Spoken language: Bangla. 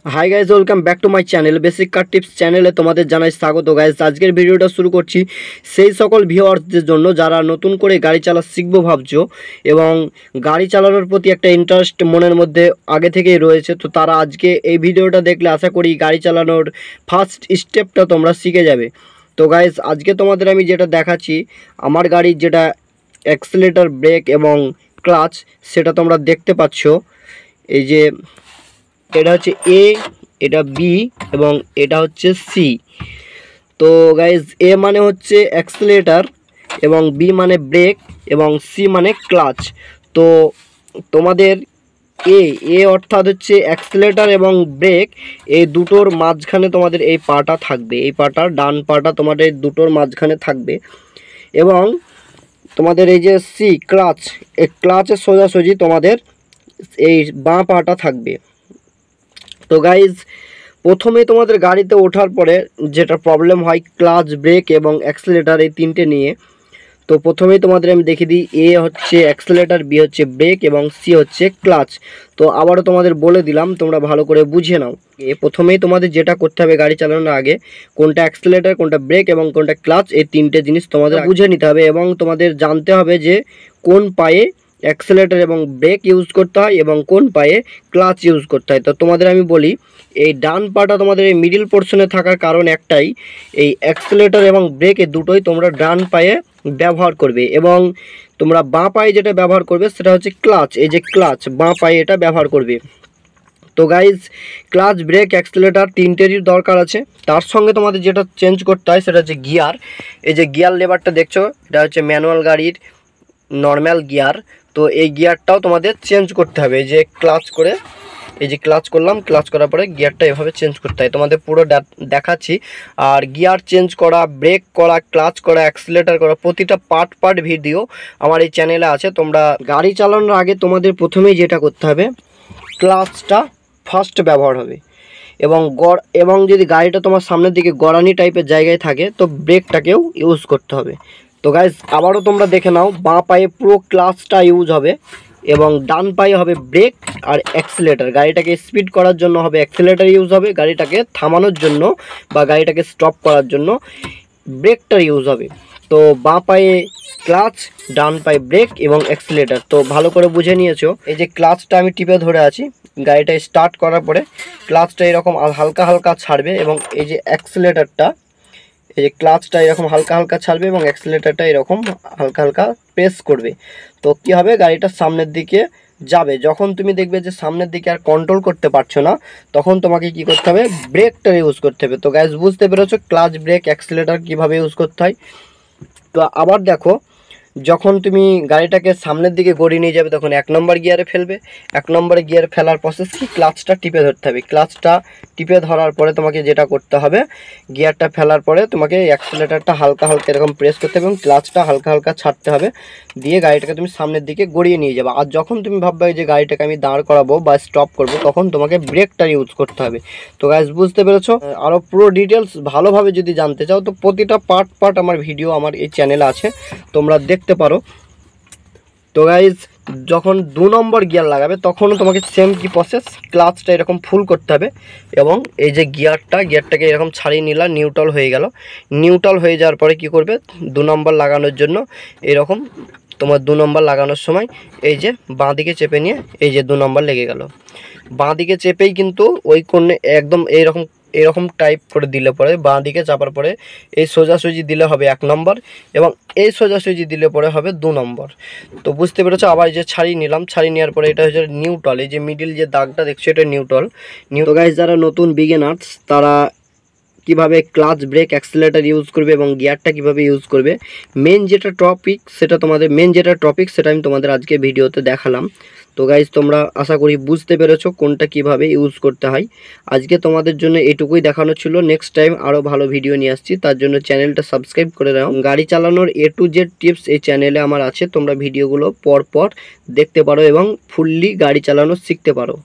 Hi guys, welcome back to my channel basic car tips চ্যানেলে তোমাদের জানাই স্বাগত। গাইজ, আজকের ভিডিওটা শুরু করছি সেই সকল ভিউয়ার্সদের জন্য যারা নতুন করে গাড়ি চালা শিখবো ভাবছো এবং গাড়ি চালানোর প্রতি একটা ইন্টারেস্ট মনের মধ্যে আগে থেকেই রয়েছে। তো তারা আজকে এই ভিডিওটা দেখলে আশা করি গাড়ি চালানোর ফার্স্ট স্টেপটা তোমরা শিখে যাবে। তো গাইজ, আজকে তোমাদের আমি যেটা দেখাচ্ছি, আমার গাড়ির যেটা অ্যাক্সেলেটর, ব্রেক এবং ক্লাচ, সেটা তোমরা দেখতে পাচ্ছ। এই যে এটা হচ্ছে এ, এটা বি এবং এটা হচ্ছে সি। তো গাইজ, এ মানে হচ্ছে অ্যাক্সেলেটর এবং বি মানে ব্রেক এবং সি মানে ক্লাচ। তো তোমাদের এ অর্থাৎ হচ্ছে অ্যাক্সেলেটর এবং ব্রেক, এই দুটোর মাঝখানে তোমাদের এই পাটা থাকবে, এই পাটা ডান পাটা তোমাদের দুটোর মাঝখানে থাকবে এবং তোমাদের এই যে সি ক্লাচ, এই ক্লাচের সোজাসুজি তোমাদের এই বাঁ পাটা থাকবে। তো গাইজ, প্রথমে তোমাদের গাড়িতে ওঠার পরে যেটা প্রবলেম হয় ক্লাচ, ব্রেক এবং অ্যাক্সেলেটর এই তিনটে নিয়ে। তো প্রথমেই তোমাদের আমি দেখিয়ে দিই, এ হচ্ছে অ্যাক্সেলেটর, বি হচ্ছে ব্রেক এবং সি হচ্ছে ক্লাচ। তো আবারও তোমাদের বলে দিলাম, তোমরা ভালো করে বুঝে নাও। প্রথমেই তোমাদের যেটা করতে হবে গাড়ি চালানোর আগে, কোনটা অ্যাক্সেলেটর, কোনটা ব্রেক এবং কোনটা ক্লাচ, এই তিনটে জিনিস তোমাদের বুঝে নিতে হবে এবং তোমাদের জানতে হবে যে কোন পায়ে অ্যাক্সেলেটর এবং ব্রেক ইউজ করতে হয় এবং কোন পায়ে ক্লাচ ইউজ করতে হয়। তো তোমাদের আমি বলি, এই ডান পাটা তোমাদের এই মিডিল পোর্শনে থাকার কারণ একটাই, এই অ্যাক্সেলেটর এবং ব্রেক এই দুটোই তোমরা ডান পায়ে ব্যবহার করবে এবং তোমরা বাঁ পায়ে যেটা ব্যবহার করবে সেটা হচ্ছে ক্লাচ। এই যে ক্লাচ, বাঁ পায়ে এটা ব্যবহার করবে। তো গাইজ, ক্লাচ, ব্রেক, অ্যাক্সেলেটর তিনটেরই দরকার আছে। তার সঙ্গে তোমাদের যেটা চেঞ্জ করতে হয় সেটা হচ্ছে গিয়ার। এই যে গিয়ার লেভারটা দেখছো, এটা হচ্ছে ম্যানুয়াল গাড়ির নর্মাল গিয়ার। তো এই গিয়ারটাও তোমাদের চেঞ্জ করতে হবে। এই যে ক্লাচ করে, এই যে ক্লাচ করলাম, ক্লাচ করার পরে গিয়ারটা এভাবে চেঞ্জ করতে হয়, তোমাদের পুরো দেখাচ্ছি। আর গিয়ার চেঞ্জ করা, ব্রেক করা, ক্লাচ করা, অ্যাক্সেলেটর করা, প্রতিটা পার্ট ভিডিও আমার এই চ্যানেলে আছে। তোমরা গাড়ি চালানোর আগে তোমাদের প্রথমেই যেটা করতে হবে, ক্লাচটা ফার্স্ট ব্যবহার হবে এবং যদি গাড়িটা তোমার সামনের দিকে গড়ানি টাইপের জায়গায় থাকে তো ব্রেকটাকেও ইউজ করতে হবে। তো গাইজ, আবারও তোমরা দেখে নাও, বাঁ পায়ে পুরো ক্লাচটা ইউজ হবে এবং ডান পায়ে হবে ব্রেক আর অ্যাক্সেলেটর। গাড়িটাকে স্পিড করার জন্য হবে অ্যাক্সেলেটর ইউজ হবে, গাড়িটাকে থামানোর জন্য বা গাড়িটাকে স্টপ করার জন্য ব্রেকটার ইউজ হবে। তো বাঁ পায়ে ক্লাচ, ডান পায়ে ব্রেক এবং অ্যাক্সেলেটর। তো ভালো করে বুঝে নিয়েছো। এই যে ক্লাচটা আমি টিপে ধরে আছি, গাড়িটা স্টার্ট করার পরে ক্লাচটা এরকম হালকা হালকা ছাড়বে এবং এই যে অ্যাক্সেলেটরটা, এই যে ক্লাচটা এরকম হালকা হালকা ছাড়বে এবং অ্যাক্সেলেটরটা এরকম হালকা হালকা প্রেস করবে। তো কী হবে, গাড়িটা সামনের দিকে যাবে। যখন তুমি দেখবে যে সামনের দিকে আর কন্ট্রোল করতে পারছো না, তখন তোমাকে কি করতে হবে, ব্রেকটা ইউজ করতে হবে। তো গাইজ, বুঝতে পেরেছো ক্লাচ, ব্রেক, অ্যাক্সেলেটর কীভাবে ইউজ করতে হয়। তো আবার দেখো, যখন তুমি গাড়িটাকে সামনের দিকে গড়িয়ে নিয়ে যাবে তখন 1 নম্বর গিয়ারে ফেলবে। 1 নম্বরে গিয়ারে ফেলার প্রসেস কি, ক্লাচটা টিপে ধরতে হবে। ক্লাচটা টিপে ধরার পরে তোমাকে যেটা করতে হবে, গিয়ারটা ফেলার পরে তোমাকে অ্যাক্সেলেটরটা হালকা হালকা এরকম প্রেস করতে হবে এবং ক্লাচটা হালকা হালকা ছাড়তে হবে, দিয়ে গাড়িটাকে তুমি সামনের দিকে গড়িয়ে নিয়ে যাবে। আর যখন তুমি ভাববে যে গাড়িটাকে আমি দাঁড় করাবো বা স্টপ করবো, তখন তোমাকে ব্রেকটা ইউজ করতে হবে। তো গাইজ, বুঝতে পেরেছো। আরও পুরো ডিটেলস ভালোভাবে যদি জানতে চাও তো প্রতিটা পার্ট আমার ভিডিও আমার এই চ্যানেলে আছে, তোমরা দেখতে পারো। তো গাইজ, যখন 2 নম্বর গিয়ার লাগাবে তখনও তোমাকে সেম কি প্রসেস, ক্লাচটা এরকম ফুল করতে হবে এবং এই যে গিয়ারটাকে এরকম ছাড়িয়ে নিলা, নিউট্রাল হয়ে গেল। নিউট্রাল হয়ে যাওয়ার পরে কি করবে, 2 নম্বর লাগানোর জন্য এরকম তোমার 2 নম্বর লাগানোর সময় এই যে বাঁ দিকে চেপে নিয়ে এই যে 2 নম্বর লেগে গেল। বাঁ দিকে চেপেই কিন্তু ওই কোণে একদম এরকম টাইপ করে দিলে পরে, বাঁ দিকে চাপার পরে এই সোজাসুজি দিলে হবে 1 নম্বর এবং এই সোজাসুজি দিলে পরে হবে 2 নম্বর। তো বুঝতে পেরেছো। আবার যে ছাড়িয়ে নিলাম, ছাড়িয়ে নেওয়ার পরে এটা হচ্ছে নিউট্রাল। এই যে মিডিল যে দাগটা দেখছো, এটা নিউট্রাল। তো গাইজ, যারা নতুন বিগিনার্স তারা কিভাবে ক্লাচ, ব্রেক, অ্যাক্সেলেটর ইউজ করবে এবং গিয়ারটা কিভাবে ইউজ করবে, মেন যেটা টপিক সেটা আমি তোমাদের আজকে ভিডিওতে দেখালাম। তো গাইজ, তোমরা আশা করি বুঝতে পেরেছো কোনটা কিভাবে ইউজ করতে হয়। আজকে তোমাদের জন্য এটুকুই দেখানো ছিল। নেক্সট টাইম আরও ভালো ভিডিও নিয়ে আসছি, তার জন্য চ্যানেলটা সাবস্ক্রাইব করে নাও। গাড়ি চালানোর A to Z টিপস এই চ্যানেলে আমার আছে, তোমরা ভিডিওগুলো পর দেখতে পারো এবং ফুললি গাড়ি চালানো শিখতে পারো।